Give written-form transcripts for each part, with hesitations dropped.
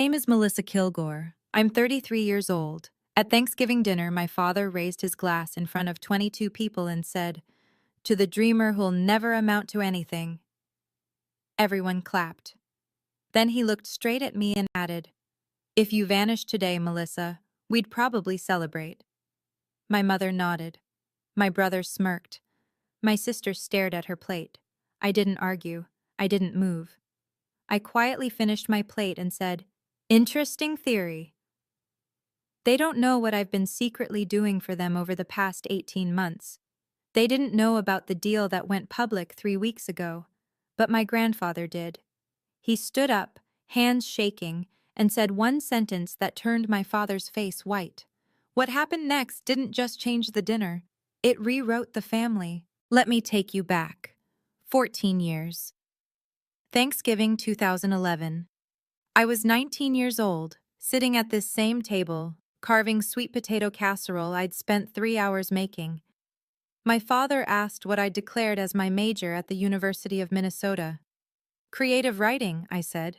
My name is Melissa Kilgore. I'm 33 years old. At Thanksgiving dinner, my father raised his glass in front of 22 people and said, "To the dreamer who'll never amount to anything." Everyone clapped. Then he looked straight at me and added, "If you vanished today, Melissa, we'd probably celebrate." My mother nodded. My brother smirked. My sister stared at her plate. I didn't argue. I didn't move. I quietly finished my plate and said, "Interesting theory." They don't know what I've been secretly doing for them over the past 18 months. They didn't know about the deal that went public 3 weeks ago, but my grandfather did. He stood up, hands shaking, and said one sentence that turned my father's face white. What happened next didn't just change the dinner, it rewrote the family. Let me take you back. 14 years. Thanksgiving 2011. I was 19 years old, sitting at this same table, carving sweet potato casserole I'd spent 3 hours making. My father asked what I'd declared as my major at the University of Minnesota. "Creative writing," I said.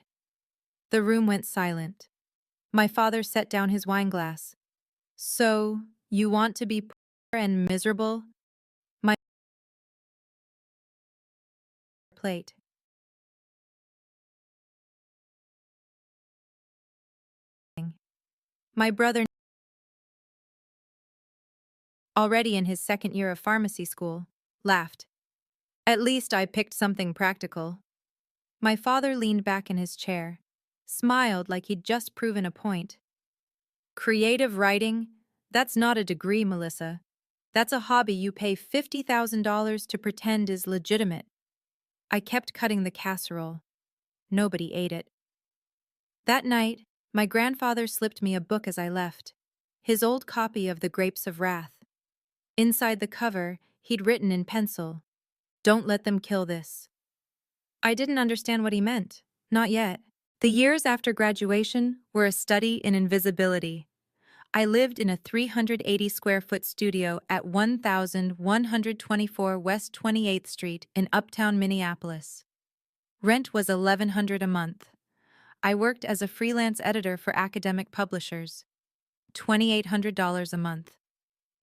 The room went silent. My father set down his wineglass. "So, you want to be poor and miserable?" My plate. My brother, already in his second year of pharmacy school, laughed. "At least I picked something practical." My father leaned back in his chair, smiled like he'd just proven a point. "Creative writing? That's not a degree, Melissa. That's a hobby you pay $50,000 to pretend is legitimate." I kept cutting the casserole. Nobody ate it. That night, my grandfather slipped me a book as I left, his old copy of The Grapes of Wrath. Inside the cover, he'd written in pencil, "Don't let them kill this." I didn't understand what he meant. Not yet. The years after graduation were a study in invisibility. I lived in a 380 square foot studio at 1124 West 28th Street in uptown Minneapolis. Rent was $1,100 a month. I worked as a freelance editor for academic publishers. $2,800 a month.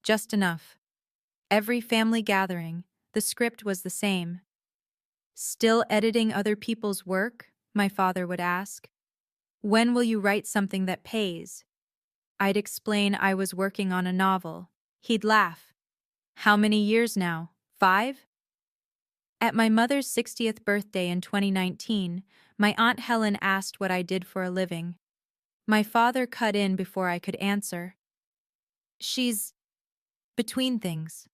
Just enough. Every family gathering, the script was the same. "Still editing other people's work?" my father would ask. "When will you write something that pays?" I'd explain I was working on a novel. He'd laugh. "How many years now? 5?" At my mother's 60th birthday in 2019, my Aunt Helen asked what I did for a living. My father cut in before I could answer. "She's between things."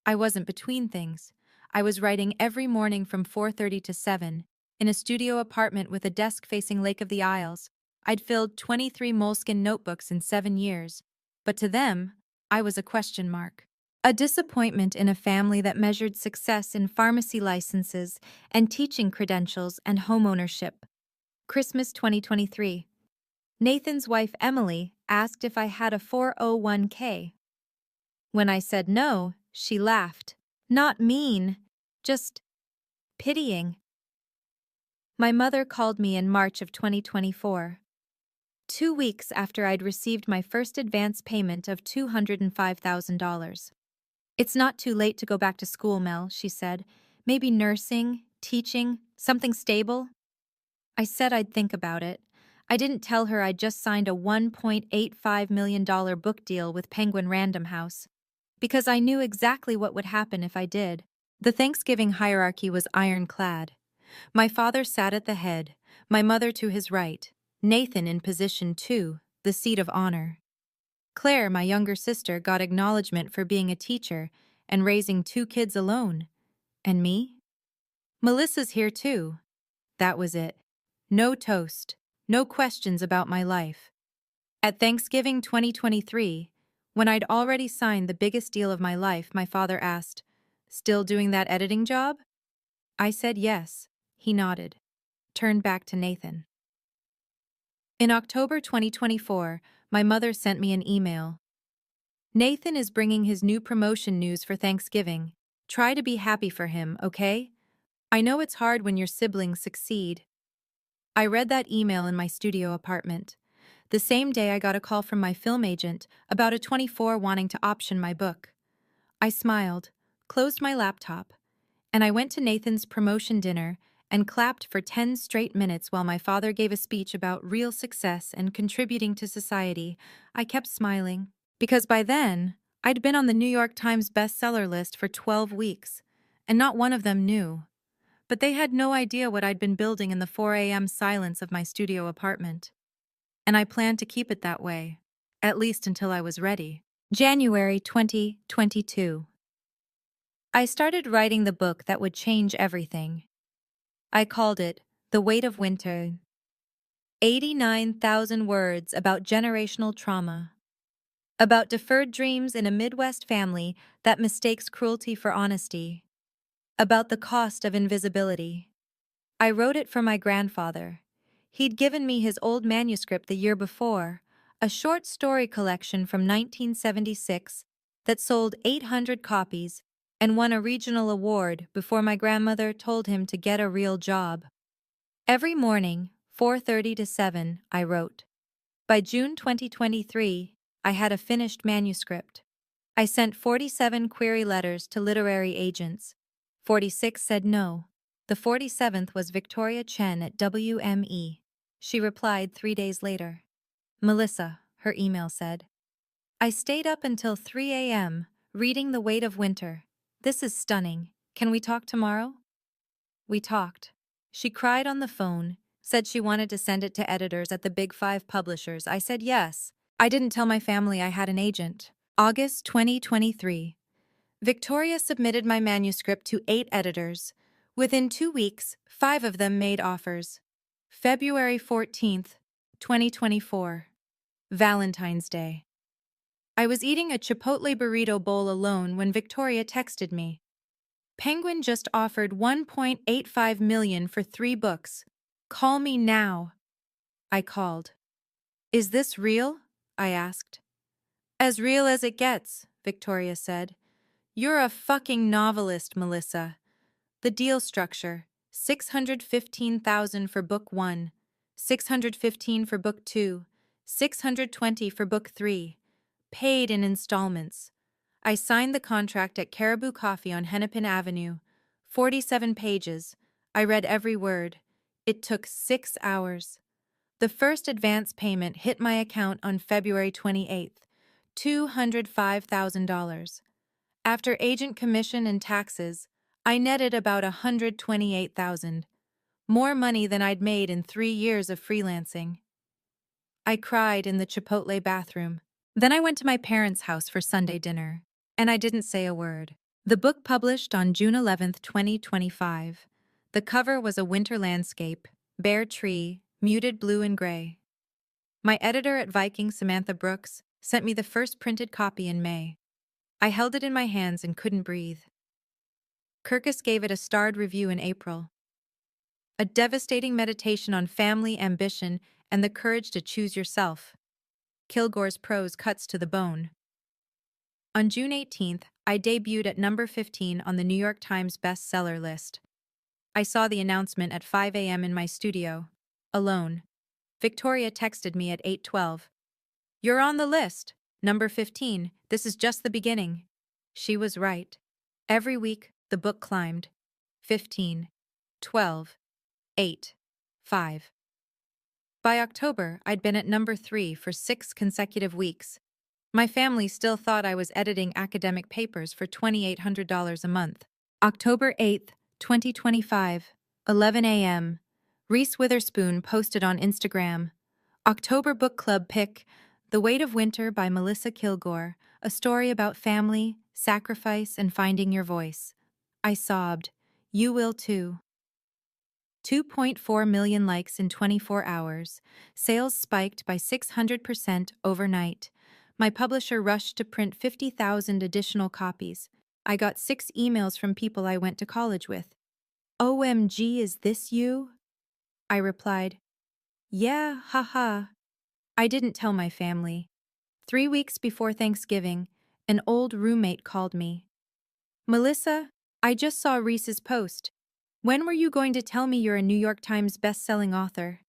I wasn't between things. I was writing every morning from 4:30 to 7, in a studio apartment with a desk facing Lake of the Isles. I'd filled 23 moleskin notebooks in 7 years, but to them, I was a question mark. A disappointment in a family that measured success in pharmacy licenses and teaching credentials and homeownership. Christmas 2023. Nathan's wife Emily asked if I had a 401k. When I said no, she laughed. Not mean, just pitying. My mother called me in March of 2024. 2 weeks after I'd received my first advance payment of $205,000. "It's not too late to go back to school, Mel," she said. "Maybe nursing, teaching, something stable." I said I'd think about it. I didn't tell her I'd just signed a $1.85 million book deal with Penguin Random House, because I knew exactly what would happen if I did. The Thanksgiving hierarchy was ironclad. My father sat at the head, my mother to his right, Nathan in position 2, the seat of honor. Claire, my younger sister, got acknowledgement for being a teacher and raising 2 kids alone. And me? Melissa's here too. That was it. No toast, no questions about my life. At Thanksgiving 2023, when I'd already signed the biggest deal of my life, my father asked, "Still doing that editing job?" I said yes. He nodded. Turned back to Nathan. In October 2024, my mother sent me an email. "Nathan is bringing his new promotion news for Thanksgiving. Try to be happy for him, okay? I know it's hard when your siblings succeed." I read that email in my studio apartment. The same day I got a call from my film agent about a 24 wanting to option my book. I smiled, closed my laptop, and I went to Nathan's promotion dinner and clapped for 10 straight minutes while my father gave a speech about real success and contributing to society. I kept smiling, because by then, I'd been on the New York Times bestseller list for 12 weeks, and not one of them knew. But they had no idea what I'd been building in the 4 a.m. silence of my studio apartment. And I planned to keep it that way, at least until I was ready. January 2022. I started writing the book that would change everything. I called it The Weight of Winter. 89,000 words about generational trauma, about deferred dreams in a Midwest family that mistakes cruelty for honesty, about the cost of invisibility. I wrote it for my grandfather. He'd given me his old manuscript the year before, a short story collection from 1976 that sold 800 copies and won a regional award before my grandmother told him to get a real job. Every morning, 4:30 to 7, I wrote. By June 2023, I had a finished manuscript. I sent 47 query letters to literary agents. 46 said no. The 47th was Victoria Chen at WME. She replied 3 days later. Melissa, her email said. I stayed up until 3 a.m., reading The Weight of Winter. This is stunning. Can we talk tomorrow? We talked. She cried on the phone, said she wanted to send it to editors at the Big Five publishers. I said yes. I didn't tell my family I had an agent. August 2023. Victoria submitted my manuscript to 8 editors. Within 2 weeks, 5 of them made offers. February 14th, 2024. Valentine's Day. I was eating a Chipotle burrito bowl alone when Victoria texted me. Penguin just offered $1.85 million for 3 books. Call me now. I called. Is this real? I asked. As real as it gets, Victoria said. You're a fucking novelist, Melissa. The deal structure: $615,000 for book 1, $615 for book 2, $620 for book 3, paid in installments. I signed the contract at Caribou Coffee on Hennepin Avenue. 47 pages. I read every word. It took 6 hours. The first advance payment hit my account on February 28th, $205,000. After agent commission and taxes, I netted about $128,000, more money than I'd made in 3 years of freelancing. I cried in the Chipotle bathroom. Then I went to my parents' house for Sunday dinner, and I didn't say a word. The book published on June 11th, 2025. The cover was a winter landscape, bare tree, muted blue and gray. My editor at Viking, Samantha Brooks, sent me the first printed copy in May. I held it in my hands and couldn't breathe. Kirkus gave it a starred review in April. A devastating meditation on family, ambition, and the courage to choose yourself. Kilgore's prose cuts to the bone. On June 18th, I debuted at number 15 on the New York Times bestseller list. I saw the announcement at 5 a.m. in my studio, alone. Victoria texted me at 8:12. You're on the list, number 15. This is just the beginning. She was right. Every week, the book climbed. 15, 12, 8, 5. By October, I'd been at number 3 for 6 consecutive weeks. My family still thought I was editing academic papers for $2,800 a month. October 8th, 2025, 11 a.m. Reese Witherspoon posted on Instagram. October Book Club pick, The Weight of Winter by Melissa Kilgore, a story about family, sacrifice, and finding your voice. I sobbed. You will too. 2.4 million likes in 24 hours. Sales spiked by 600% overnight. My publisher rushed to print 50,000 additional copies. I got 6 emails from people I went to college with. OMG, is this you? I replied, yeah, haha. I didn't tell my family. 3 weeks before Thanksgiving, an old roommate called me. Melissa, I just saw Reese's post. When were you going to tell me you're a New York Times best-selling author?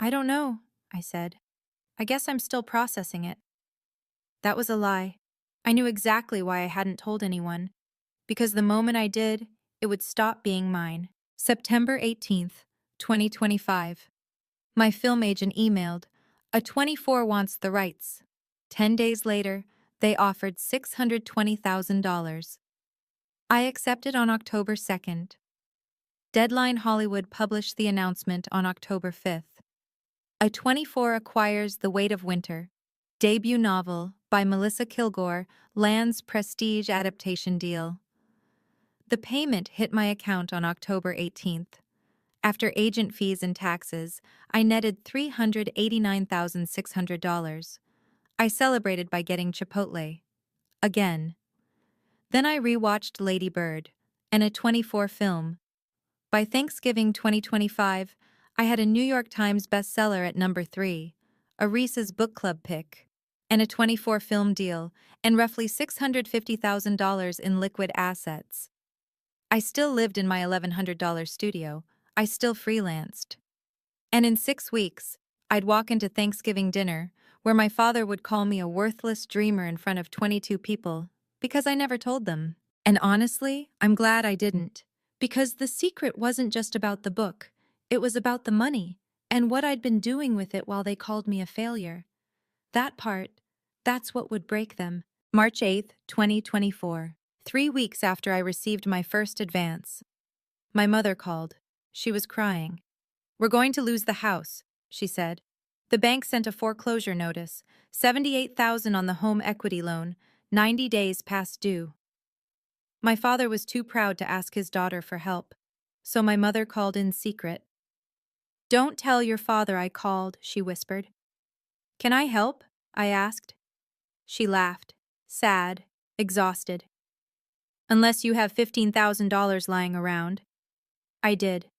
I don't know, I said. I guess I'm still processing it. That was a lie. I knew exactly why I hadn't told anyone, because the moment I did, it would stop being mine. September 18th, 2025. My film agent emailed, "A 24 wants the rights." 10 days later, they offered $620,000. I accepted on October 2nd. Deadline Hollywood published the announcement on October 5th. A 24 acquires The Weight of Winter, debut novel by Melissa Kilgore, lands prestige adaptation deal. The payment hit my account on October 18th. After agent fees and taxes, I netted $389,600. I celebrated by getting Chipotle. Again. Then I rewatched Lady Bird, and a 24 film. By Thanksgiving 2025, I had a New York Times bestseller at number 3, a Reese's Book Club pick, and a 24 film deal, and roughly $650,000 in liquid assets. I still lived in my $1,100 studio. I still freelanced. And in 6 weeks, I'd walk into Thanksgiving dinner, where my father would call me a worthless dreamer in front of 22 people, because I never told them. And honestly, I'm glad I didn't. Because the secret wasn't just about the book, it was about the money, and what I'd been doing with it while they called me a failure. That part, that's what would break them. March 8th, 2024. 3 weeks after I received my first advance. My mother called. She was crying. "We're going to lose the house," she said. The bank sent a foreclosure notice, $78,000 on the home equity loan, 90 days past due. My father was too proud to ask his daughter for help, so my mother called in secret. "Don't tell your father I called," she whispered. "Can I help?" I asked. She laughed, sad, exhausted. "Unless you have $15,000 lying around." I did.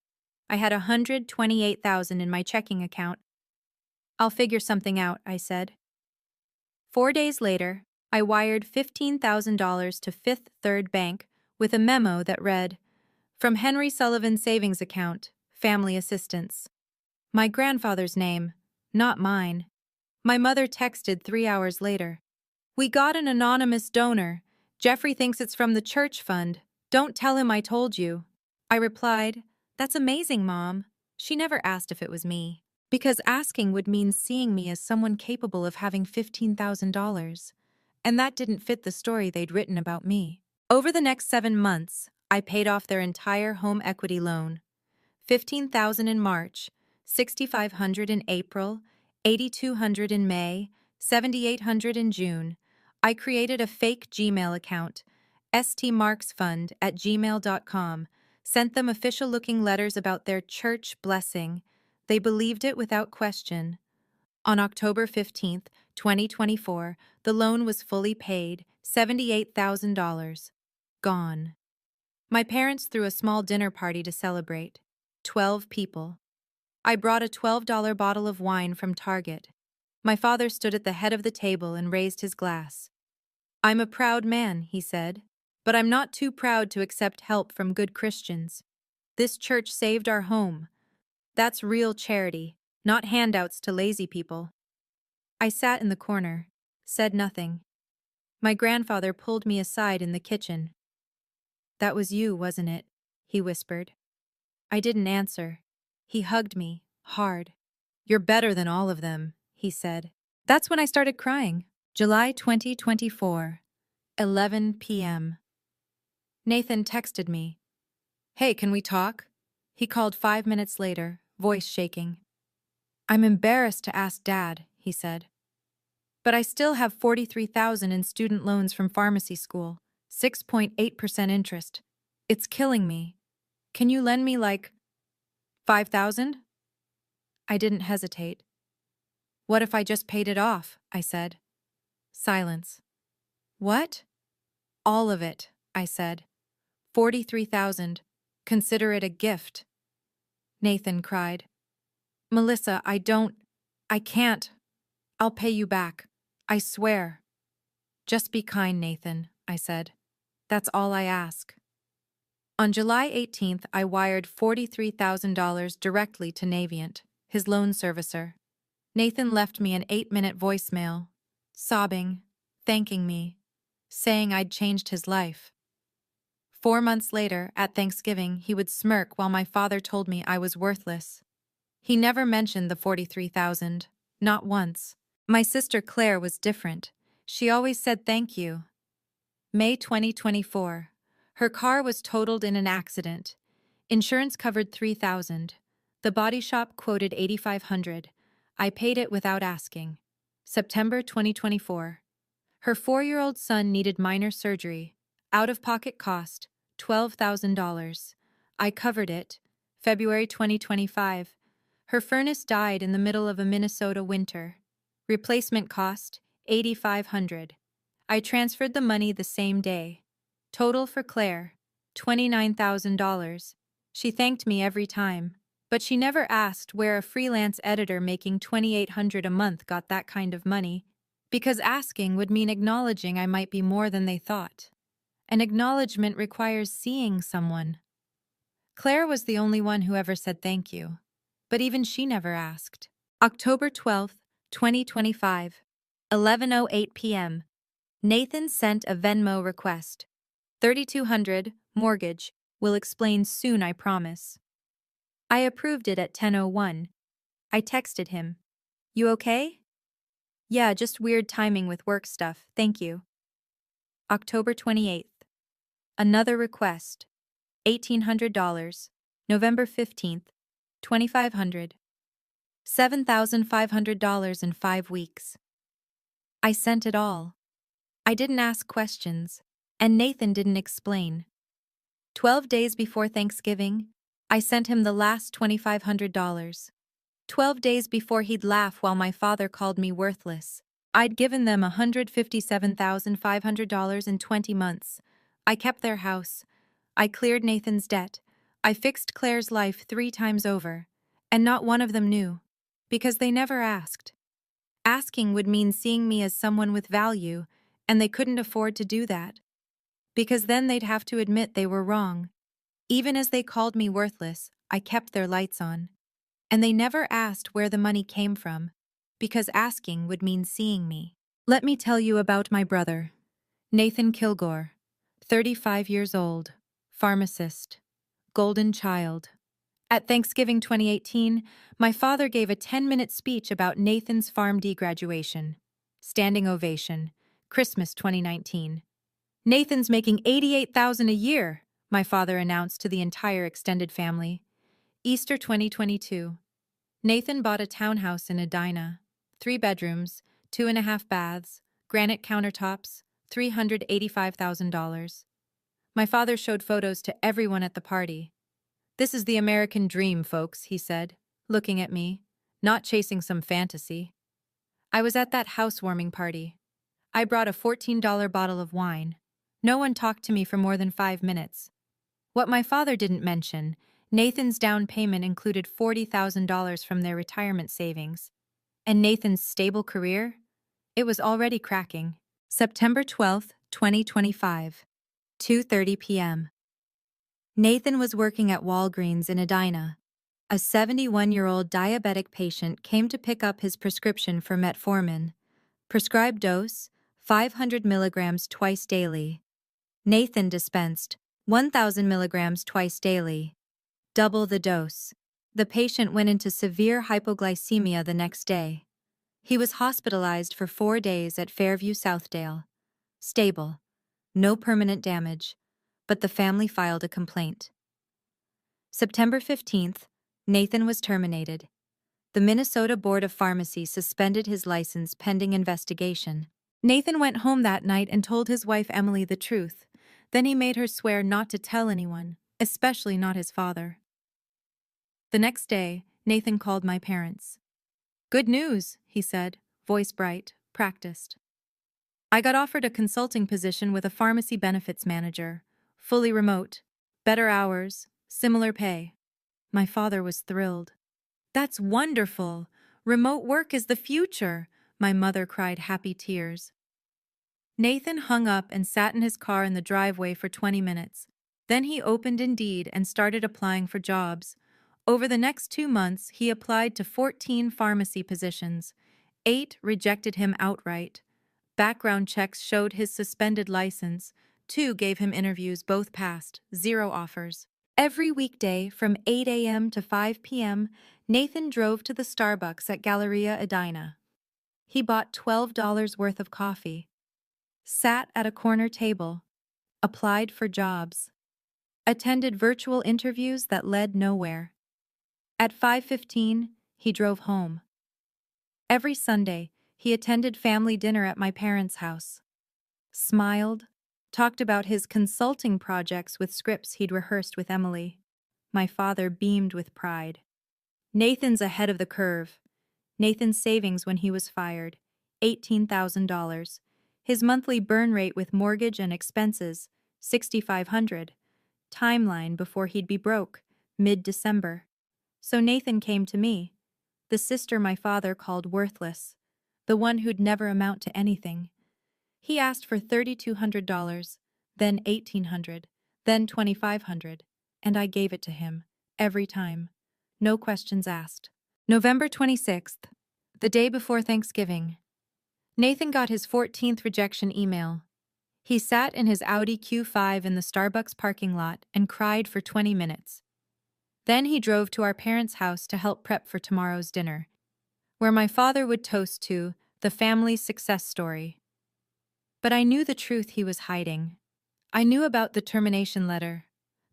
I had $128,000 in my checking account. "I'll figure something out," I said. 4 days later, I wired $15,000 to Fifth Third Bank with a memo that read, "From Henry Sullivan Savings Account, Family Assistance." My grandfather's name, not mine. My mother texted 3 hours later. "We got an anonymous donor. Jeffrey thinks it's from the church fund. Don't tell him I told you." I replied, "That's amazing, Mom." She never asked if it was me, because asking would mean seeing me as someone capable of having $15,000, and that didn't fit the story they'd written about me. Over the next 7 months, I paid off their entire home equity loan. $15,000 in March, $6,500 in April, $8,200 in May, $7,800 in June. I created a fake Gmail account, stmarksfund@gmail.com, sent them official-looking letters about their church blessing. They believed it without question. On October 15th, 2024, the loan was fully paid, $78,000. Gone. My parents threw a small dinner party to celebrate. 12 people. I brought a $12 bottle of wine from Target. My father stood at the head of the table and raised his glass. "I'm a proud man," he said, "but I'm not too proud to accept help from good Christians. This church saved our home. That's real charity, not handouts to lazy people." I sat in the corner, said nothing. My grandfather pulled me aside in the kitchen. "That was you, wasn't it?" he whispered. I didn't answer. He hugged me, hard. "You're better than all of them," he said. That's when I started crying. July 2024, 11 p.m. Nathan texted me. "Hey, can we talk?" He called 5 minutes later, voice shaking. "I'm embarrassed to ask Dad," he said. "But I still have $43,000 in student loans from pharmacy school, 6.8% interest. It's killing me. Can you lend me like 5,000? I didn't hesitate. "What if I just paid it off?" I said. Silence. "What?" "All of it," I said. 43,000. Consider it a gift." Nathan cried. "Melissa, I can't. I'll pay you back. I swear." "Just be kind, Nathan," I said. "That's all I ask." On July 18th, I wired $43,000 directly to Navient, his loan servicer. Nathan left me an 8-minute voicemail, sobbing, thanking me, saying I'd changed his life. 4 months later, at Thanksgiving, he would smirk while my father told me I was worthless. He never mentioned the 43,000, not once. My sister Claire was different. She always said thank you. May 2024. Her car was totaled in an accident. Insurance covered 3,000. The body shop quoted 8,500. I paid it without asking. September 2024. Her 4-year-old son needed minor surgery. Out-of-pocket cost, $12,000. I covered it. February 2025. Her furnace died in the middle of a Minnesota winter. Replacement cost, 8,500. I transferred the money the same day. Total for Claire, $29,000. She thanked me every time, but she never asked where a freelance editor making $2,800 a month got that kind of money, because asking would mean acknowledging I might be more than they thought. An acknowledgement requires seeing someone. Claire was the only one who ever said thank you, but even she never asked. October 12th, 2025, 11:08 p.m. Nathan sent a Venmo request. 3,200, mortgage, will explain soon, I promise. I approved it at 10:01. I texted him. You okay? Yeah, just weird timing with work stuff, thank you. October 28th. Another request. $1,800. November 15th. 2,500. $7,500 in 5 weeks. I sent it all. I didn't ask questions, and Nathan didn't explain. 12 days before Thanksgiving, I sent him the last $2,500. 12 days before he'd laugh while my father called me worthless. I'd given them $157,500 in 20 months. I kept their house. I cleared Nathan's debt. I fixed Claire's life 3 times over. And not one of them knew. Because they never asked. Asking would mean seeing me as someone with value, and they couldn't afford to do that. Because then they'd have to admit they were wrong. Even as they called me worthless, I kept their lights on. And they never asked where the money came from, because asking would mean seeing me. Let me tell you about my brother, Nathan Kilgore, 35 years old, pharmacist, golden child. At Thanksgiving 2018, my father gave a 10-minute speech about Nathan's PharmD graduation. Standing ovation, Christmas 2019. Nathan's making $88,000 a year, my father announced to the entire extended family. Easter 2022. Nathan bought a townhouse in Edina. 3 bedrooms, 2.5 baths, granite countertops, $385,000. My father showed photos to everyone at the party. This is the American dream, folks, he said, looking at me, not chasing some fantasy. I was at that housewarming party. I brought a $14 bottle of wine. No one talked to me for more than 5 minutes. What my father didn't mention, Nathan's down payment included $40,000 from their retirement savings. And Nathan's stable career? It was already cracking. September 12th, 2025, 2:30 p.m. Nathan was working at Walgreens in Edina. A 71-year-old diabetic patient came to pick up his prescription for metformin. Prescribed dose, 500 milligrams twice daily. Nathan dispensed 1,000 milligrams twice daily. Double the dose. The patient went into severe hypoglycemia the next day. He was hospitalized for 4 days at Fairview Southdale. Stable. No permanent damage. But the family filed a complaint. September 15th, Nathan was terminated. The Minnesota Board of Pharmacy suspended his license pending investigation. Nathan went home that night and told his wife Emily the truth. Then he made her swear not to tell anyone, especially not his father. The next day, Nathan called my parents. Good news, he said, voice bright, practiced. I got offered a consulting position with a pharmacy benefits manager, fully remote, better hours, similar pay. My father was thrilled. That's wonderful! Remote work is the future, my mother cried happy tears. Nathan hung up and sat in his car in the driveway for 20 minutes. Then he opened Indeed and started applying for jobs. Over the next 2 months, he applied to 14 pharmacy positions. 8 rejected him outright. Background checks showed his suspended license. 2 gave him interviews, both passed, 0 offers. Every weekday from 8 a.m. to 5 p.m., Nathan drove to the Starbucks at Galleria Edina. He bought $12 worth of coffee, sat at a corner table, applied for jobs, attended virtual interviews that led nowhere. At 5:15, he drove home. Every Sunday, he attended family dinner at my parents' house, smiled, talked about his consulting projects with scripts he'd rehearsed with Emily. My father beamed with pride. Nathan's ahead of the curve. Nathan's savings when he was fired, $18,000. His monthly burn rate with mortgage and expenses, $6,500. Timeline before he'd be broke, mid-December. So Nathan came to me, the sister my father called worthless, the one who'd never amount to anything. He asked for $3,200, then $1,800, then $2,500, and I gave it to him, every time. No questions asked. November 26th, the day before Thanksgiving. Nathan got his 14th rejection email. He sat in his Audi Q5 in the Starbucks parking lot and cried for 20 minutes. Then he drove to our parents' house to help prep for tomorrow's dinner, where my father would toast to the family's success story. But I knew the truth he was hiding. I knew about the termination letter,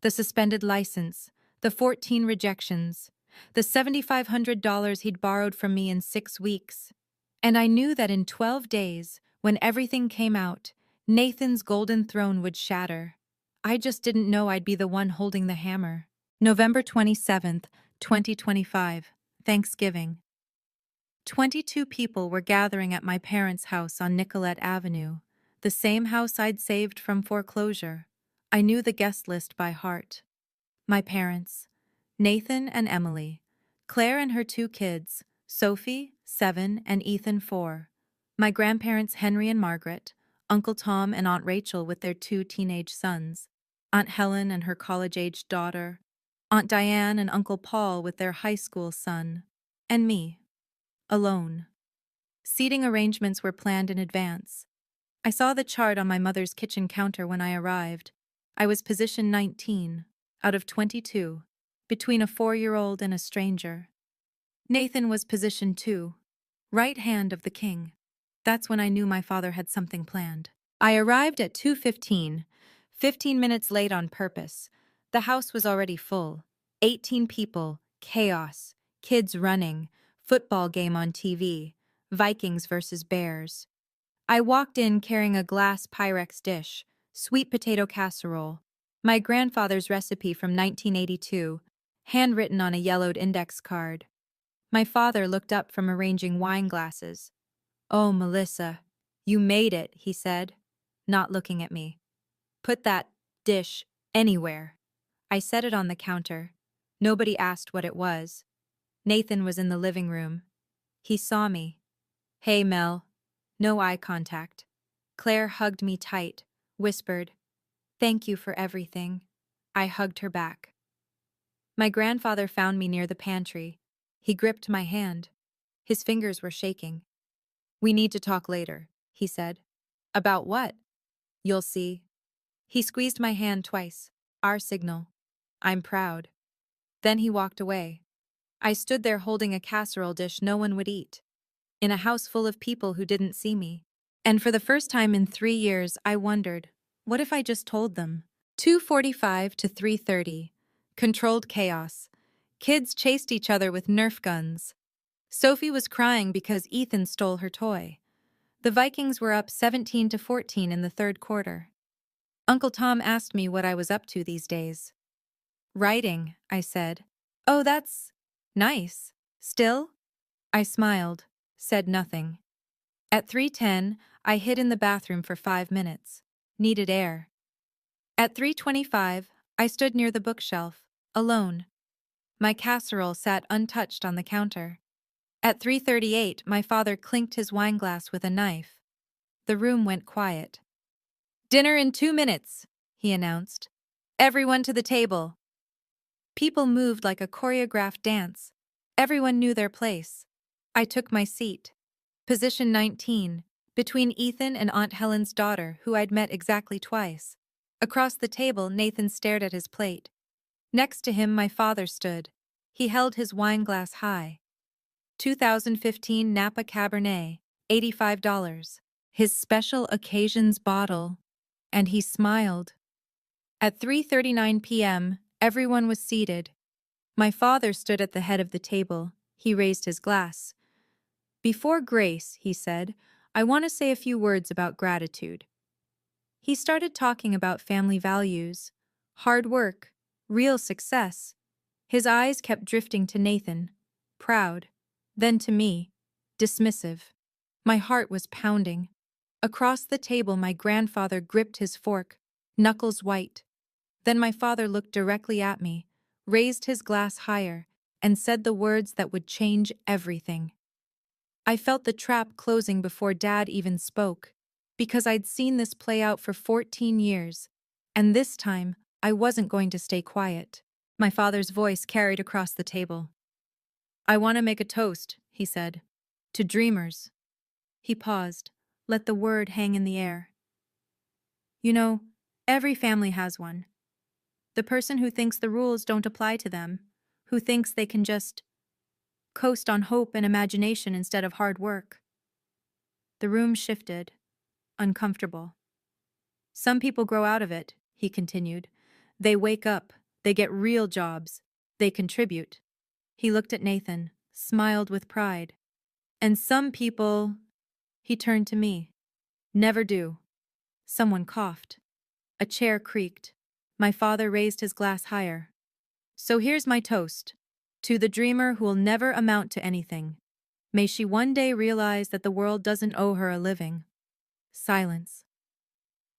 the suspended license, the 14 rejections, the $7,500 he'd borrowed from me in 6 weeks. And I knew that in 12 days, when everything came out, Nathan's golden throne would shatter. I just didn't know I'd be the one holding the hammer. November 27th, 2025, Thanksgiving. 22 people were gathering at my parents' house on Nicollet Avenue, the same house I'd saved from foreclosure. I knew the guest list by heart. My parents, Nathan and Emily, Claire and her 2 kids, Sophie, 7, and Ethan, 4. My grandparents Henry and Margaret, Uncle Tom and Aunt Rachel with their 2 teenage sons, Aunt Helen and her college-aged daughter, Aunt Diane and Uncle Paul with their high school son, and me, alone. Seating arrangements were planned in advance. I saw the chart on my mother's kitchen counter when I arrived. I was position 19, out of 22, between a 4-year-old and a stranger. Nathan was position 2, right hand of the king. That's when I knew my father had something planned. I arrived at 2:15, 15 minutes late on purpose. The house was already full. 18 people, chaos, kids running, football game on TV, Vikings versus Bears. I walked in carrying a glass Pyrex dish, sweet potato casserole, my grandfather's recipe from 1982, handwritten on a yellowed index card. My father looked up from arranging wine glasses. "Oh, Melissa, you made it," he said, not looking at me. "Put that dish anywhere." I set it on the counter. Nobody asked what it was. Nathan was in the living room. He saw me. "Hey, Mel." No eye contact. Claire hugged me tight, whispered, "Thank you for everything." I hugged her back. My grandfather found me near the pantry. He gripped my hand. His fingers were shaking. "We need to talk later," he said. "About what?" "You'll see." He squeezed my hand twice. Our signal. "I'm proud." Then he walked away. I stood there holding a casserole dish no one would eat, in a house full of people who didn't see me. And for the first time in 3 years, I wondered, what if I just told them? 2:45 to 3:30. Controlled chaos. Kids chased each other with Nerf guns. Sophie was crying because Ethan stole her toy. The Vikings were up 17 to 14 in the 3rd quarter. Uncle Tom asked me what I was up to these days. "Writing," I said. "Oh, that's nice. Still?" I smiled, said nothing. At 3:10, I hid in the bathroom for 5 minutes. Needed air. At 3:25, I stood near the bookshelf, alone. My casserole sat untouched on the counter. At 3:38, my father clinked his wineglass with a knife. The room went quiet. "Dinner in 2 minutes," he announced. Everyone to the table. People moved like a choreographed dance. Everyone knew their place. I took my seat. Position 19, between Ethan and Aunt Helen's daughter, who I'd met exactly twice. Across the table, Nathan stared at his plate. Next to him, my father stood. He held his wine glass high. 2015 Napa Cabernet, $85. His special occasions bottle. And he smiled. At 3:39 p.m., everyone was seated. My father stood at the head of the table. He raised his glass. Before grace, he said, I want to say a few words about gratitude. He started talking about family values, hard work, real success. His eyes kept drifting to Nathan, proud, then to me, dismissive. My heart was pounding. Across the table, my grandfather gripped his fork, knuckles white. Then my father looked directly at me, raised his glass higher, and said the words that would change everything. I felt the trap closing before Dad even spoke, because I'd seen this play out for 14 years, and this time I wasn't going to stay quiet. My father's voice carried across the table. I want to make a toast, he said. To dreamers. He paused, let the word hang in the air. You know, every family has one. The person who thinks the rules don't apply to them, who thinks they can just coast on hope and imagination instead of hard work. The room shifted, uncomfortable. Some people grow out of it, he continued. They wake up, they get real jobs, they contribute. He looked at Nathan, smiled with pride. And some people, he turned to me, never do. Someone coughed. A chair creaked. My father raised his glass higher. So here's my toast. To the dreamer who'll never amount to anything. May she one day realize that the world doesn't owe her a living. Silence.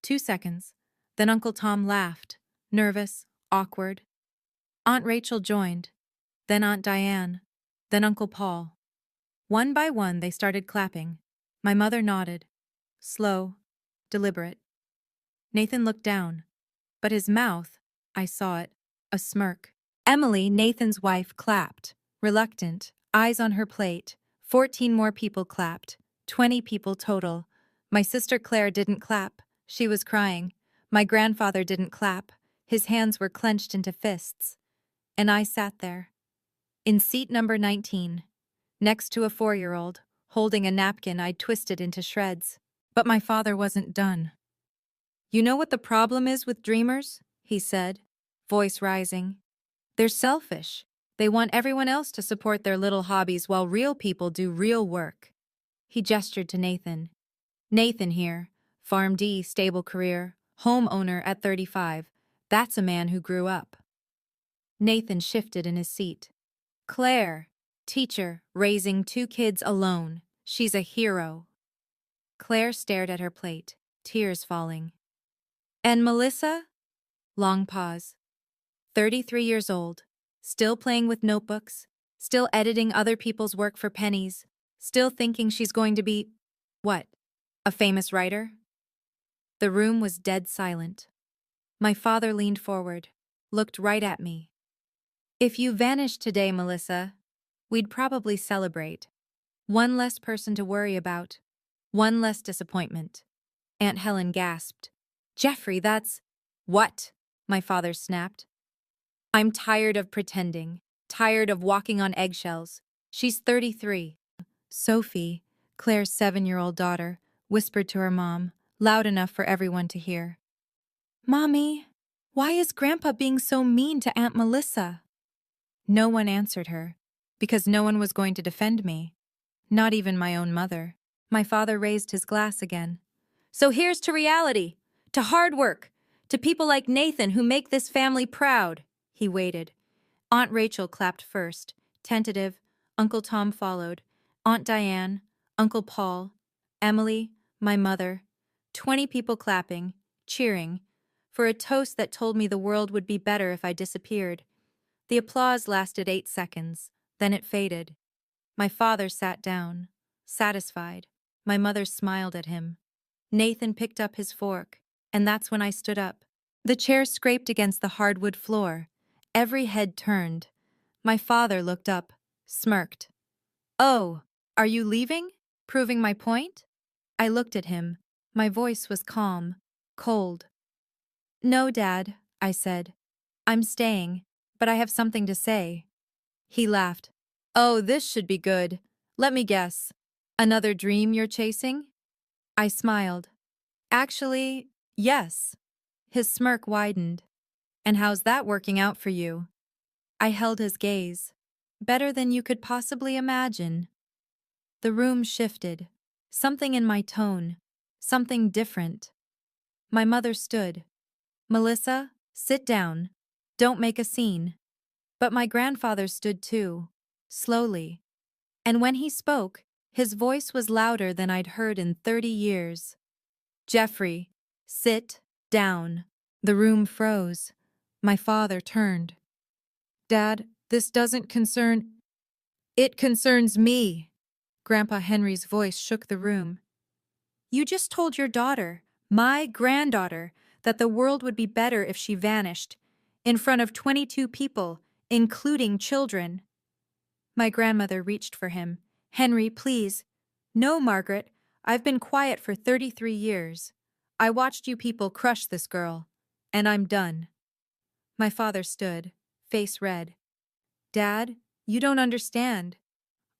2 seconds. Then Uncle Tom laughed, nervous, awkward. Aunt Rachel joined. Then Aunt Diane. Then Uncle Paul. One by one, they started clapping. My mother nodded. Slow, deliberate. Nathan looked down. But his mouth, I saw it, a smirk. Emily, Nathan's wife, clapped. Reluctant, eyes on her plate. 14 more people clapped. 20 people total. My sister Claire didn't clap. She was crying. My grandfather didn't clap. His hands were clenched into fists. And I sat there. In seat number 19. Next to a 4-year-old, holding a napkin I'd twisted into shreds. But my father wasn't done. You know what the problem is with dreamers? He said, voice rising. They're selfish. They want everyone else to support their little hobbies while real people do real work. He gestured to Nathan. Nathan here, PharmD, stable career, homeowner at 35. That's a man who grew up. Nathan shifted in his seat. Claire, teacher, raising 2 kids alone. She's a hero. Claire stared at her plate, tears falling. And Melissa? Long pause. 33 years old, still playing with notebooks, still editing other people's work for pennies, still thinking she's going to be, what, a famous writer? The room was dead silent. My father leaned forward, looked right at me. If you vanished today, Melissa, we'd probably celebrate. One less person to worry about. One less disappointment. Aunt Helen gasped. Jeffrey, that's… What? My father snapped. I'm tired of pretending, tired of walking on eggshells. She's 33. Sophie, Claire's 7-year-old daughter, whispered to her mom, loud enough for everyone to hear. Mommy, why is Grandpa being so mean to Aunt Melissa? No one answered her, because no one was going to defend me. Not even my own mother. My father raised his glass again. So here's to reality, to hard work, to people like Nathan who make this family proud. He waited. Aunt Rachel clapped first, tentative. Uncle Tom followed. Aunt Diane, Uncle Paul, Emily, my mother. 20 people clapping, cheering, for a toast that told me the world would be better if I disappeared. The applause lasted 8 seconds, then it faded. My father sat down, satisfied. My mother smiled at him. Nathan picked up his fork, and that's when I stood up. The chair scraped against the hardwood floor. Every head turned. My father looked up, smirked. "Oh, are you leaving? Proving my point?" I looked at him. My voice was calm, cold. "No, Dad," I said. "I'm staying, but I have something to say." He laughed. "Oh, this should be good. Let me guess. Another dream you're chasing?" I smiled. "Actually, yes." His smirk widened. "And how's that working out for you?" I held his gaze. "Better than you could possibly imagine." The room shifted. Something in my tone. Something different. My mother stood. "Melissa, sit down. Don't make a scene." But my grandfather stood too, slowly. And when he spoke, his voice was louder than I'd heard in 30 years. "Jeffrey, sit down." The room froze. My father turned. "Dad, this doesn't concern—" "It concerns me." Grandpa Henry's voice shook the room. "You just told your daughter, my granddaughter, that the world would be better if she vanished, in front of 22 people, including children." My grandmother reached for him. "Henry, please." "No, Margaret. I've been quiet for 33 years. I watched you people crush this girl. And I'm done." My father stood, face red. "Dad, you don't understand."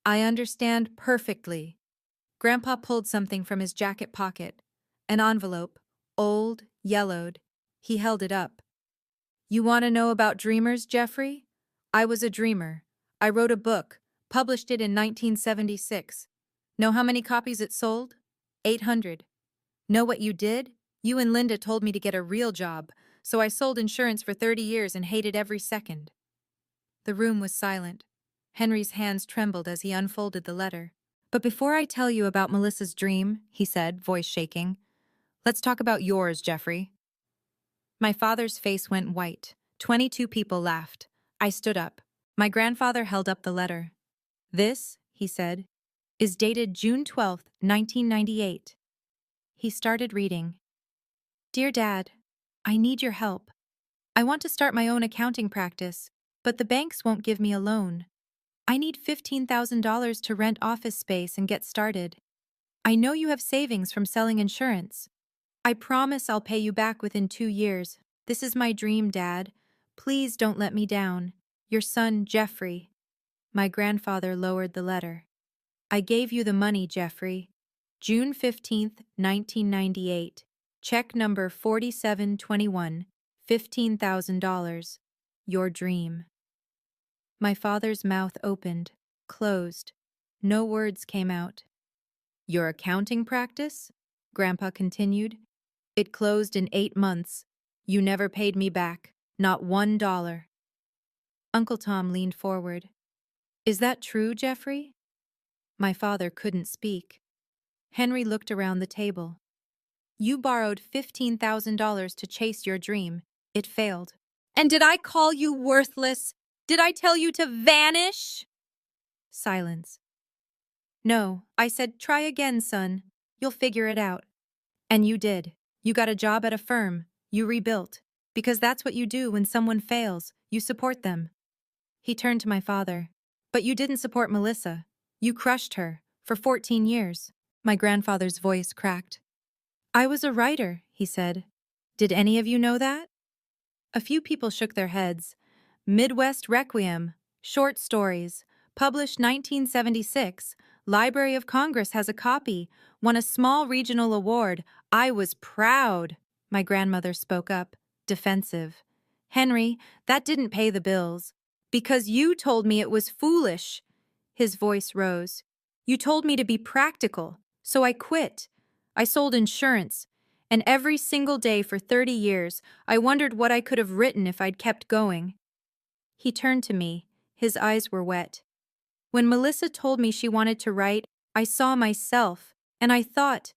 "I understand perfectly." Grandpa pulled something from his jacket pocket. An envelope, old, yellowed. He held it up. "You want to know about dreamers, Jeffrey? I was a dreamer. I wrote a book, published it in 1976. Know how many copies it sold? 800. Know what you did? You and Linda told me to get a real job, so I sold insurance for 30 years and hated every second." The room was silent. Henry's hands trembled as he unfolded the letter. "But before I tell you about Melissa's dream," he said, voice shaking, "let's talk about yours, Jeffrey." My father's face went white. 22 people laughed. I stood up. My grandfather held up the letter. "This," he said, "is dated June 12th, 1998. He started reading. "Dear Dad, I need your help. I want to start my own accounting practice, but the banks won't give me a loan. I need $15,000 to rent office space and get started. I know you have savings from selling insurance. I promise I'll pay you back within 2 years. This is my dream, Dad. Please don't let me down. Your son, Jeffrey." My grandfather lowered the letter. "I gave you the money, Jeffrey. June 15th, 1998. Check number 4721, $15,000. Your dream." My father's mouth opened, closed. No words came out. "Your accounting practice?" Grandpa continued. "It closed in 8 months. You never paid me back, not $1. Uncle Tom leaned forward. "Is that true, Jeffrey?" My father couldn't speak. Henry looked around the table. "You borrowed $15,000 to chase your dream. It failed. And did I call you worthless? Did I tell you to vanish?" Silence. "No, I said, try again, son. You'll figure it out." "And you did. You got a job at a firm. You rebuilt. Because that's what you do when someone fails. You support them." He turned to my father. "But you didn't support Melissa. You crushed her. For 14 years. My grandfather's voice cracked. "I was a writer," he said. "Did any of you know that?" A few people shook their heads. "Midwest Requiem. Short stories. Published 1976. Library of Congress has a copy. Won a small regional award. I was proud." My grandmother spoke up, defensive. "Henry, that didn't pay the bills. Because you told me it was foolish." His voice rose. "You told me to be practical, so I quit. I sold insurance. And every single day for 30 years, I wondered what I could have written if I'd kept going." He turned to me. His eyes were wet. "When Melissa told me she wanted to write, I saw myself, and I thought,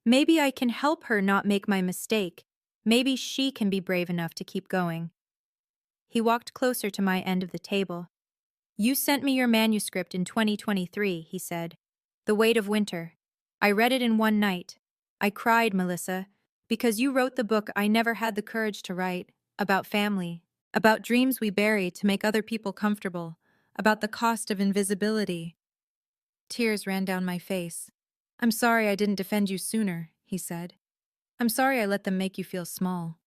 maybe I can help her not make my mistake. Maybe she can be brave enough to keep going." He walked closer to my end of the table. "You sent me your manuscript in 2023, he said. The Weight of Winter. I read it in one night. I cried, Melissa, Because you wrote the book I never had the courage to write, about family, about dreams we bury to make other people comfortable, about the cost of invisibility. Tears ran down my face. I'm sorry I didn't defend you sooner, he said. I'm sorry I let them make you feel small.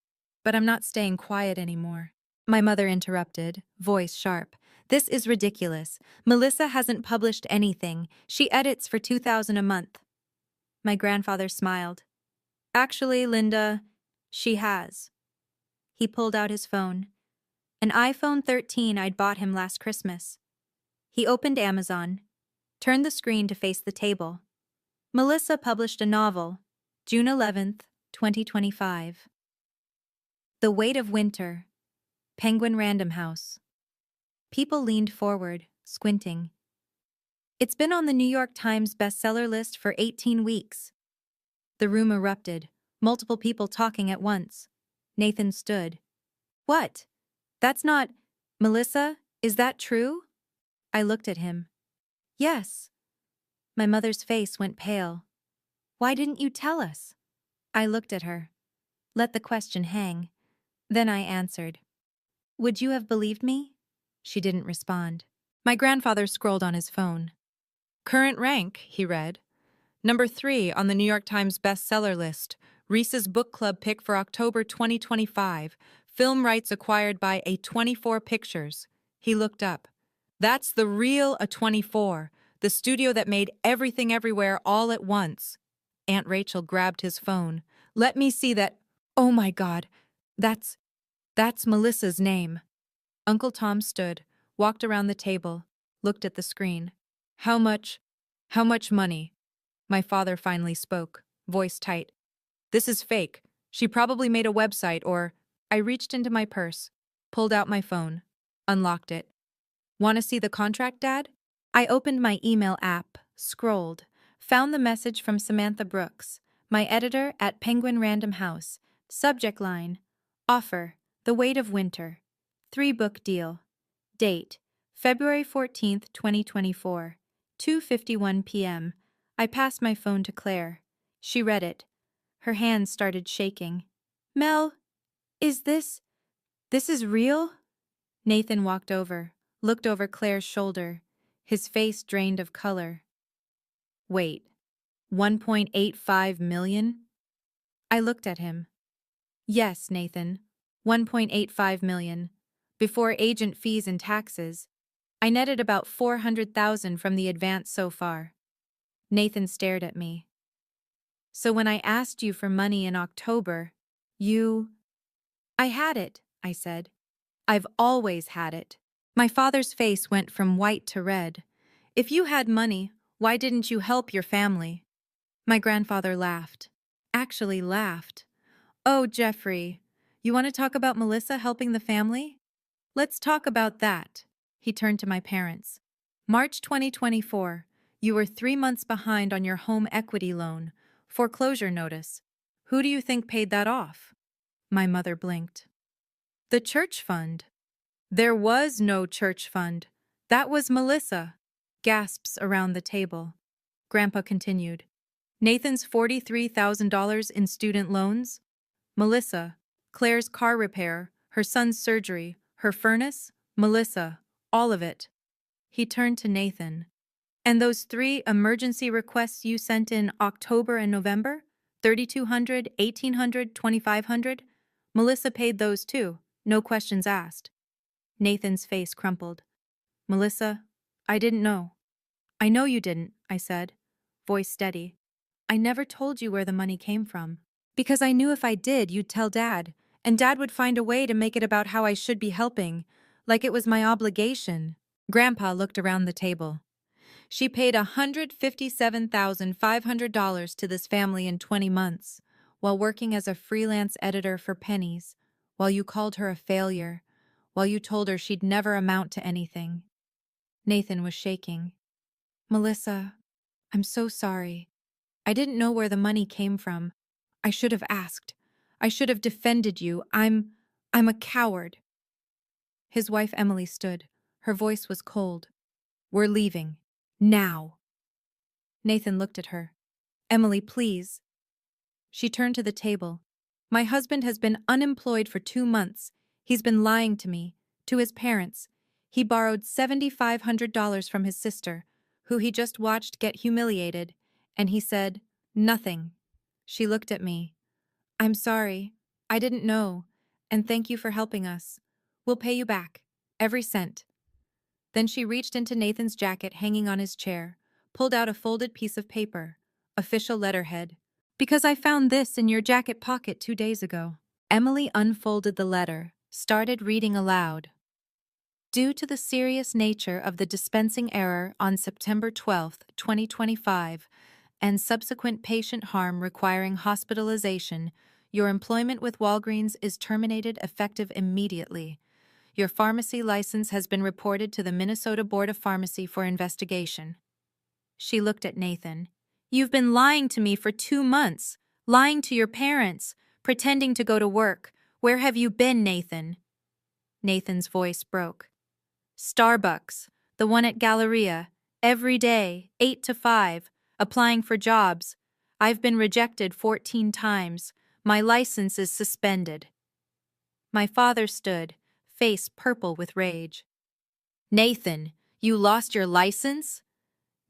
But I'm not staying quiet anymore. My mother interrupted, voice sharp. This is ridiculous. Melissa hasn't published anything. She edits for $2,000 a month. My grandfather smiled. Actually, Linda, she has. He pulled out his phone. An iPhone 13 I'd bought him last Christmas. He opened Amazon, turned the screen to face the table. Melissa published a novel, June 11th, 2025. The Weight of Winter, Penguin Random House. People leaned forward, squinting. It's been on the New York Times bestseller list for 18 weeks. The room erupted, multiple people talking at once. Nathan stood. What? That's not… Melissa, is that true? I looked at him. Yes. My mother's face went pale. Why didn't you tell us? I looked at her. Let the question hang. Then I answered. Would you have believed me? She didn't respond. My grandfather scrolled on his phone. Current rank, he read. Number 3 on the New York Times bestseller list. Reese's Book Club pick for October 2025. Film rights acquired by A24 Pictures. He looked up. That's the real A24, the studio that made Everything Everywhere all at once. Aunt Rachel grabbed his phone. Let me see that. Oh my God. That's Melissa's name. Uncle Tom stood, walked around the table, looked at the screen. How much money? My father finally spoke, voice tight. This is fake. She probably made a website or… I reached into my purse, pulled out my phone, unlocked it. Want to see the contract, Dad? I opened my email app, scrolled, found the message from Samantha Brooks, my editor at Penguin Random House. Subject line, offer, The Weight of Winter. 3-book deal. Date, February 14th, 2024. 2:51 p.m. I passed my phone to Claire. She read it. Her hands started shaking. Mel, is this is real? Nathan walked over, looked over Claire's shoulder, his face drained of color. Wait, 1.85 million? I looked at him. Yes, Nathan, 1.85 million. Before agent fees and taxes, I netted about 400,000 from the advance so far. Nathan stared at me. So when I asked you for money in October, you… I had it, I said. I've always had it. My father's face went from white to red. If you had money, why didn't you help your family? My grandfather laughed. Actually laughed. Oh, Jeffrey, you want to talk about Melissa helping the family? Let's talk about that. He turned to my parents. March 2024, you were 3 months behind on your home equity loan. Foreclosure notice. Who do you think paid that off? My mother blinked. The church fund. There was no church fund. That was Melissa. Gasps around the table. Grandpa continued. Nathan's $43,000 in student loans. Melissa. Claire's car repair, her son's surgery, her furnace. Melissa. All of it. He turned to Nathan. And those 3 emergency requests you sent in October and November? 3,200, 1,800, 2,500? Melissa paid those too, no questions asked. Nathan's face crumpled. Melissa, I didn't know. I know you didn't, I said, voice steady. I never told you where the money came from. Because I knew if I did, you'd tell Dad, and Dad would find a way to make it about how I should be helping, like it was my obligation. Grandpa looked around the table. She paid $157,500 to this family in 20 months, while working as a freelance editor for pennies, while you called her a failure, while you told her she'd never amount to anything. Nathan was shaking. Melissa, I'm so sorry. I didn't know where the money came from. I should have asked. I should have defended you. I'm a coward. His wife Emily stood. Her voice was cold. We're leaving. Now. Nathan looked at her. Emily, please. She turned to the table, My husband has been unemployed for 2 months. He's been lying to me, to his parents. He borrowed $7,500 from his sister, who he just watched get humiliated, and he said, nothing. She looked at me. I'm sorry. I didn't know, and thank you for helping us. We'll pay you back, every cent. Then she reached into Nathan's jacket hanging on his chair, pulled out a folded piece of paper, official letterhead. Because I found this in your jacket pocket 2 days ago. Emily unfolded the letter, started reading aloud. Due to the serious nature of the dispensing error on September 12, 2025, and subsequent patient harm requiring hospitalization, your employment with Walgreens is terminated effective immediately. Your pharmacy license has been reported to the Minnesota Board of Pharmacy for investigation. She looked at Nathan. You've been lying to me for 2 months, lying to your parents, pretending to go to work. Where have you been, Nathan? Nathan's voice broke. Starbucks, the one at Galleria, every day, 8 to 5, applying for jobs. I've been rejected 14 times. My license is suspended. My father stood, face purple with rage. Nathan, you lost your license?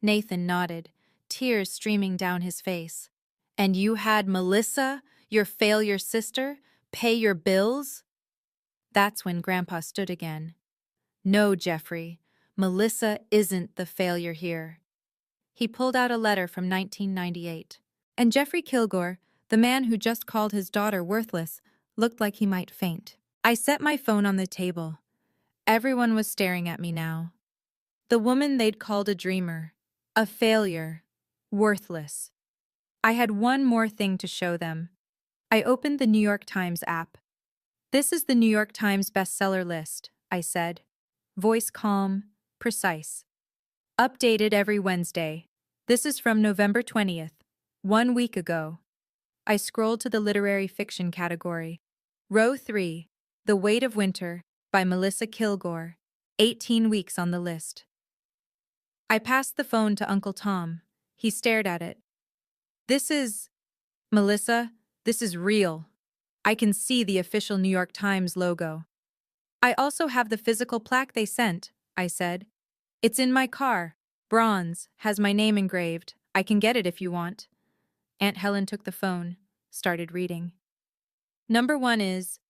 Nathan nodded, tears streaming down his face. And you had Melissa, your failure sister, pay your bills? That's when Grandpa stood again. No, Jeffrey, Melissa isn't the failure here. He pulled out a letter from 1998. And Jeffrey Kilgore, the man who just called his daughter worthless, looked like he might faint. I set my phone on the table. Everyone was staring at me now. The woman they'd called a dreamer, a failure, worthless. I had one more thing to show them. I opened the New York Times app. This is the New York Times bestseller list, I said. Voice calm, precise. Updated every Wednesday. This is from November 20th, 1 week ago. I scrolled to the literary fiction category. Row 3, The Weight of Winter, by Melissa Kilgore. 18 weeks on the list. I passed the phone to Uncle Tom. He stared at it. Melissa, this is real. I can see the official New York Times logo. I also have the physical plaque they sent, I said. It's in my car. Bronze, has my name engraved. I can get it if you want. Aunt Helen took the phone, started reading. Number 1 is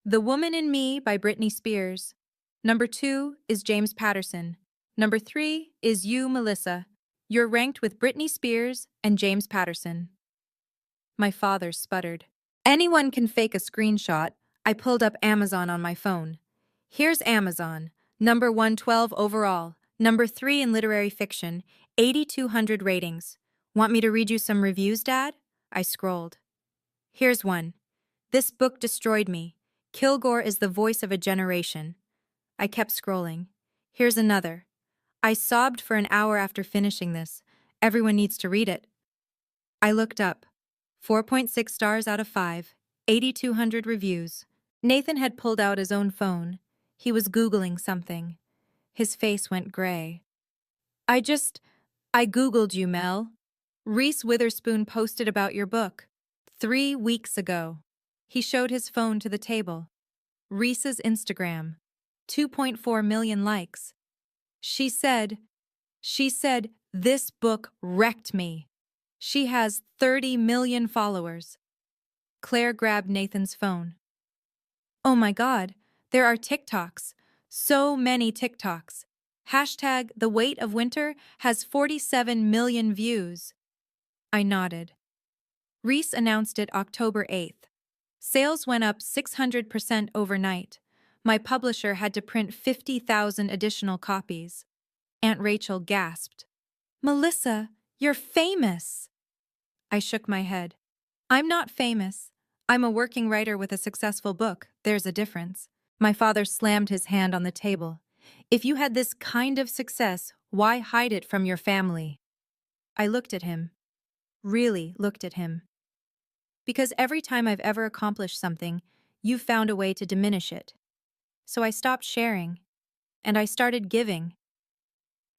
The Woman in Me by Britney Spears. Number 2 is James Patterson. Number 3 is you, Melissa. You're ranked with Britney Spears and James Patterson. My father sputtered. Anyone can fake a screenshot. I pulled up Amazon on my phone. Here's Amazon. Number 112 overall. Number 3 in literary fiction. 8,200 ratings. Want me to read you some reviews, Dad? I scrolled. Here's one. This book destroyed me. Kilgore is the voice of a generation. I kept scrolling. Here's another. I sobbed for an hour after finishing this. Everyone needs to read it. I looked up. 4.6 stars out of 5. 8,200 reviews. Nathan had pulled out his own phone. He was Googling something. His face went gray. I Googled you, Mel. Reese Witherspoon posted about your book 3 weeks ago. He showed his phone to the table. Reese's Instagram. 2.4 million likes. She said, this book wrecked me. She has 30 million followers. Claire grabbed Nathan's phone. Oh my God, there are TikToks. So many TikToks. Hashtag The Weight of Winter has 47 million views. I nodded. Reese announced it October 8th. Sales went up 600% overnight. My publisher had to print 50,000 additional copies. Aunt Rachel gasped. Melissa, you're famous. I shook my head. I'm not famous. I'm a working writer with a successful book. There's a difference. My father slammed his hand on the table. If you had this kind of success, why hide it from your family? I looked at him. Really looked at him. Because every time I've ever accomplished something, you've found a way to diminish it. So I stopped sharing, and I started giving.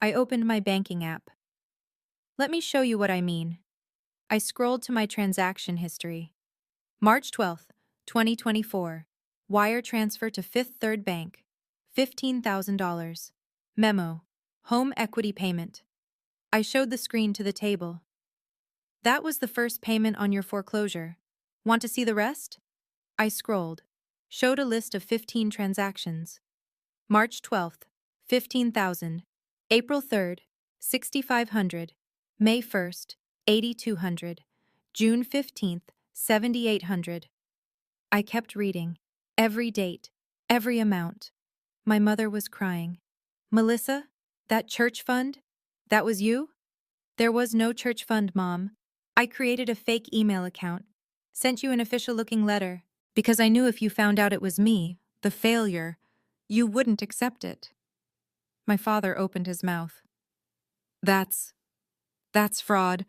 I opened my banking app. Let me show you what I mean. I scrolled to my transaction history. March 12th, 2024. Wire transfer to Fifth Third Bank. $15,000. Memo. Home equity payment. I showed the screen to the table. That was the first payment on your foreclosure. Want to see the rest? I scrolled. Showed a list of 15 transactions. March 12th, 15,000. April 3rd, 6,500. May 1st, 8,200. June 15th, 7,800. I kept reading. Every date, every amount. My mother was crying. Melissa, that church fund? That was you? There was no church fund, Mom. I created a fake email account. Sent you an official-looking letter, because I knew if you found out it was me, the failure, you wouldn't accept it. My father opened his mouth. That's fraud.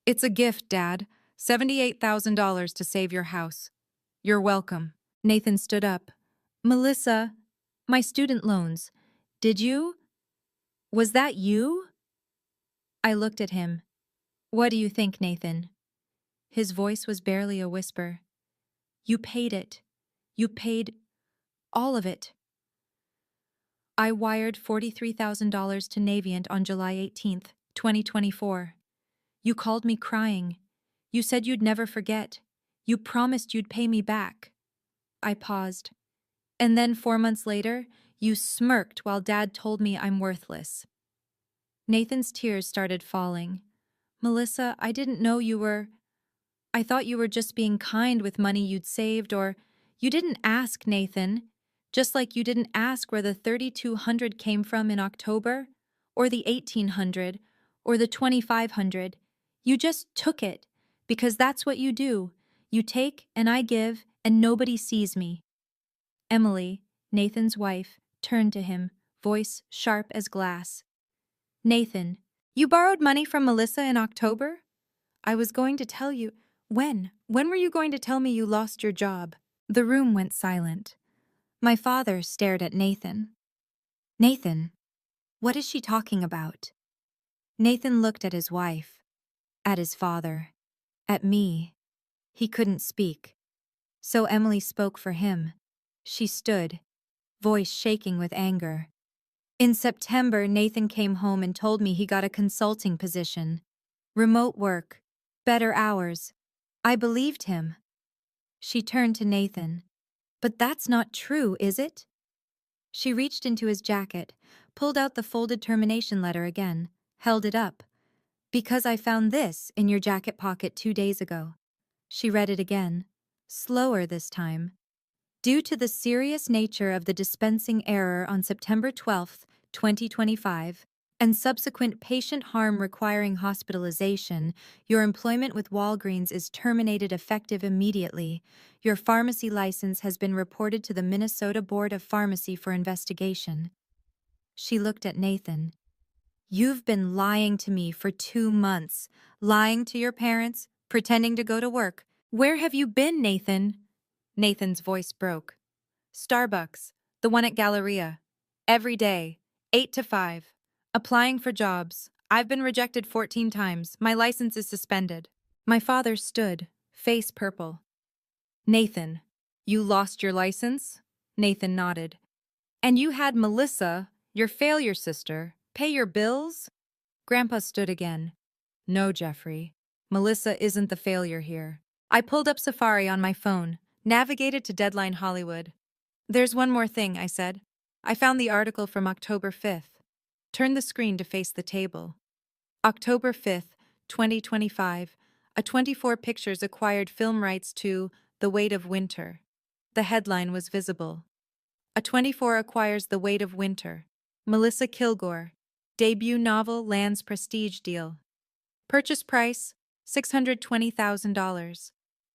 It's a gift, Dad. $78,000 to save your house. You're welcome. Nathan stood up. Melissa, my student loans. Did you? Was that you? I looked at him. What do you think, Nathan? His voice was barely a whisper. You paid it. You paid all of it. I wired $43,000 to Navient on July 18th, 2024. You called me crying. You said you'd never forget. You promised you'd pay me back. I paused. And then 4 months later, you smirked while Dad told me I'm worthless. Nathan's tears started falling. Melissa, I didn't know you were... I thought you were just being kind with money you'd saved, or... You didn't ask, Nathan. Just like you didn't ask where the $3,200 came from in October, or the $1,800, or the $2,500. You just took it, because that's what you do. You take and I give, and nobody sees me. Emily, Nathan's wife, turned to him, voice sharp as glass. Nathan, you borrowed money from Melissa in October? I was going to tell you. When? When were you going to tell me you lost your job? The room went silent. My father stared at Nathan. Nathan, what is she talking about? Nathan looked at his wife, at his father, at me. He couldn't speak. So Emily spoke for him. She stood, voice shaking with anger. In September, Nathan came home and told me he got a consulting position. Remote work, better hours. I believed him. She turned to Nathan. But that's not true, is it? She reached into his jacket, pulled out the folded termination letter again, held it up. Because I found this in your jacket pocket 2 days ago. She read it again, slower this time. Due to the serious nature of the dispensing error on September 12, 2025, and subsequent patient harm requiring hospitalization, your employment with Walgreens is terminated effective immediately. Your pharmacy license has been reported to the Minnesota Board of Pharmacy for investigation. She looked at Nathan. You've been lying to me for 2 months, lying to your parents, pretending to go to work. Where have you been, Nathan? Nathan's voice broke. Starbucks, the one at Galleria. Every day, 8 to 5. Applying for jobs. I've been rejected 14 times. My license is suspended. My father stood, face purple. Nathan, you lost your license? Nathan nodded. And you had Melissa, your failure sister, pay your bills? Grandpa stood again. No, Jeffrey. Melissa isn't the failure here. I pulled up Safari on my phone, navigated to Deadline Hollywood. There's one more thing, I said. I found the article from October 5th. Turn the screen to face the table. October 5th, 2025, a 24 Pictures acquired film rights to The Weight of Winter. The headline was visible. A 24 acquires The Weight of Winter. Melissa Kilgore. Debut novel lands prestige deal. Purchase price, $620,000.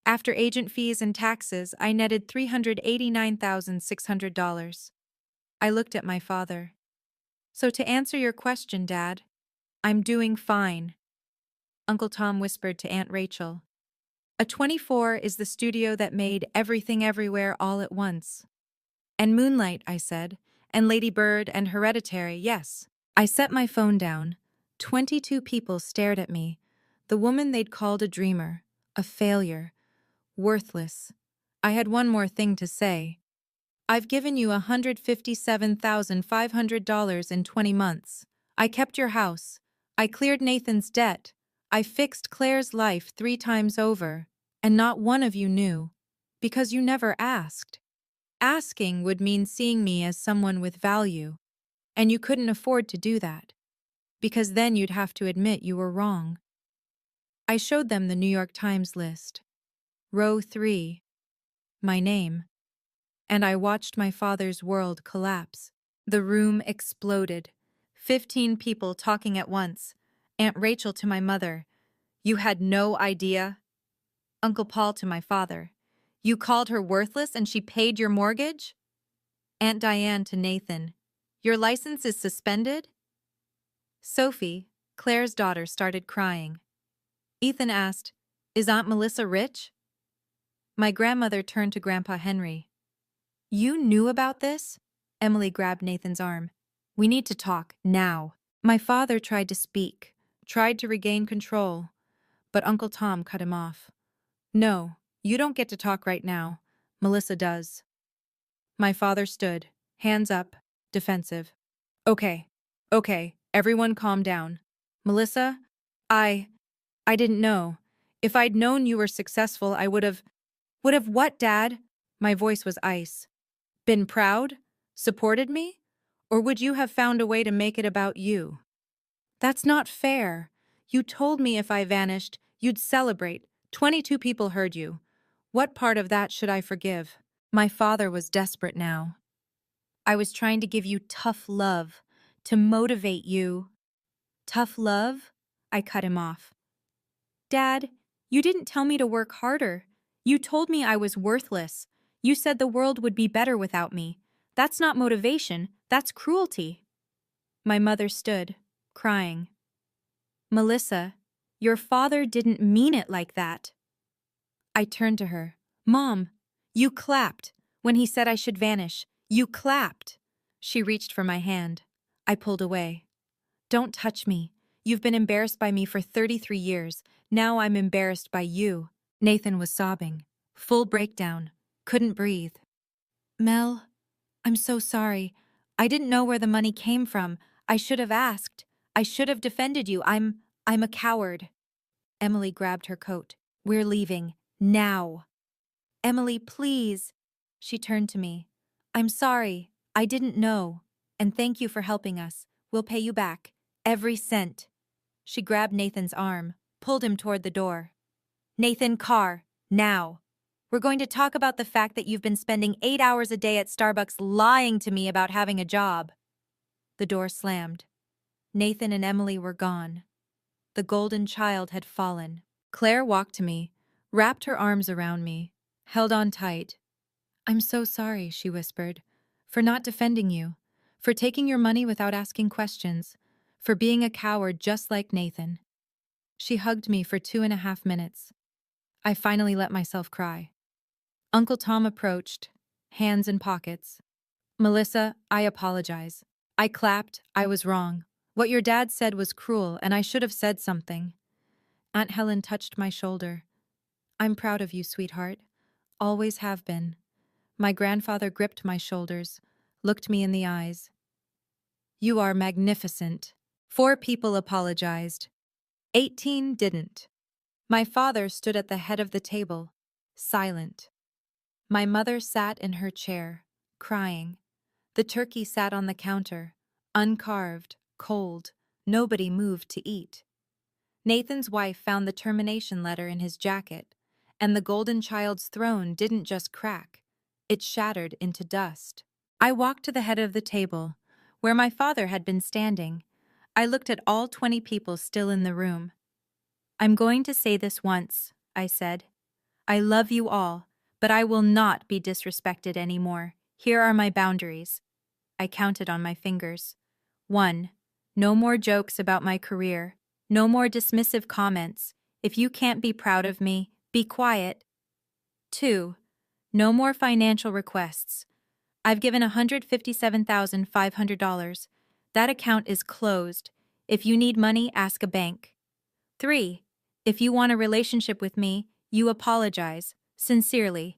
After agent fees and taxes, I netted $389,600. I looked at my father. So to answer your question, Dad, I'm doing fine. Uncle Tom whispered to Aunt Rachel. A 24 is the studio that made Everything Everywhere All at Once. And Moonlight, I said, and Lady Bird and Hereditary, yes. I set my phone down. 22 people stared at me. The woman they'd called a dreamer, a failure, worthless. I had one more thing to say. I've given you $157,500 in 20 months. I kept your house. I cleared Nathan's debt. I fixed Claire's life 3 times over. And not one of you knew. Because you never asked. Asking would mean seeing me as someone with value. And you couldn't afford to do that. Because then you'd have to admit you were wrong. I showed them the New York Times list. Row 3. My name. And I watched my father's world collapse. The room exploded. 15 people talking at once. Aunt Rachel to my mother. You had no idea? Uncle Paul to my father. You called her worthless and she paid your mortgage? Aunt Diane to Nathan. Your license is suspended? Sophie, Claire's daughter, started crying. Ethan asked, Is Aunt Melissa rich? My grandmother turned to Grandpa Henry. You knew about this? Emily grabbed Nathan's arm. We need to talk, now. My father tried to speak, tried to regain control, but Uncle Tom cut him off. No, you don't get to talk right now. Melissa does. My father stood, hands up, defensive. Okay, everyone calm down. Melissa, I didn't know. If I'd known you were successful, I would have what, Dad? My voice was ice. Been proud? Supported me? Or would you have found a way to make it about you? That's not fair. You told me if I vanished, you'd celebrate. 22 people heard you. What part of that should I forgive? My father was desperate now. I was trying to give you tough love, to motivate you. Tough love? I cut him off. Dad, you didn't tell me to work harder. You told me I was worthless. You said the world would be better without me. That's not motivation, that's cruelty. My mother stood, crying. Melissa, your father didn't mean it like that. I turned to her. Mom, you clapped. When he said I should vanish, you clapped. She reached for my hand. I pulled away. Don't touch me. You've been embarrassed by me for 33 years. Now I'm embarrassed by you. Nathan was sobbing. Full breakdown. Couldn't breathe. Mel, I'm so sorry. I didn't know where the money came from. I should have asked. I should have defended you. I'm a coward. Emily grabbed her coat. We're leaving. Now. Emily, please. She turned to me. I'm sorry. I didn't know. And thank you for helping us. We'll pay you back. Every cent. She grabbed Nathan's arm, pulled him toward the door. Nathan, car. Now. We're going to talk about the fact that you've been spending 8 hours a day at Starbucks lying to me about having a job. The door slammed. Nathan and Emily were gone. The golden child had fallen. Claire walked to me, wrapped her arms around me, held on tight. I'm so sorry, she whispered, for not defending you, for taking your money without asking questions, for being a coward just like Nathan. She hugged me for 2.5 minutes. I finally let myself cry. Uncle Tom approached, hands in pockets. Melissa, I apologize. I clapped, I was wrong. What your dad said was cruel, and I should have said something. Aunt Helen touched my shoulder. I'm proud of you, sweetheart. Always have been. My grandfather gripped my shoulders, looked me in the eyes. You are magnificent. 4 people apologized. 18 didn't. My father stood at the head of the table, silent. My mother sat in her chair, crying. The turkey sat on the counter, uncarved, cold. Nobody moved to eat. Nathan's wife found the termination letter in his jacket, and the golden child's throne didn't just crack. It shattered into dust. I walked to the head of the table, where my father had been standing. I looked at all 20 people still in the room. I'm going to say this once, I said. I love you all, but I will not be disrespected anymore. Here are my boundaries. I counted on my fingers. 1. No more jokes about my career. No more dismissive comments. If you can't be proud of me, be quiet. 2. No more financial requests. I've given $157,500. That account is closed. If you need money, ask a bank. 3. If you want a relationship with me, you apologize, sincerely.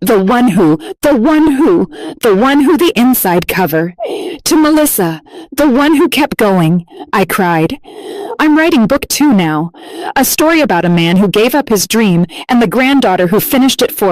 the one who, the inside cover. To Melissa, the one who kept going, I cried. I'm writing book 2 now, a story about a man who gave up his dream and the granddaughter who finished it for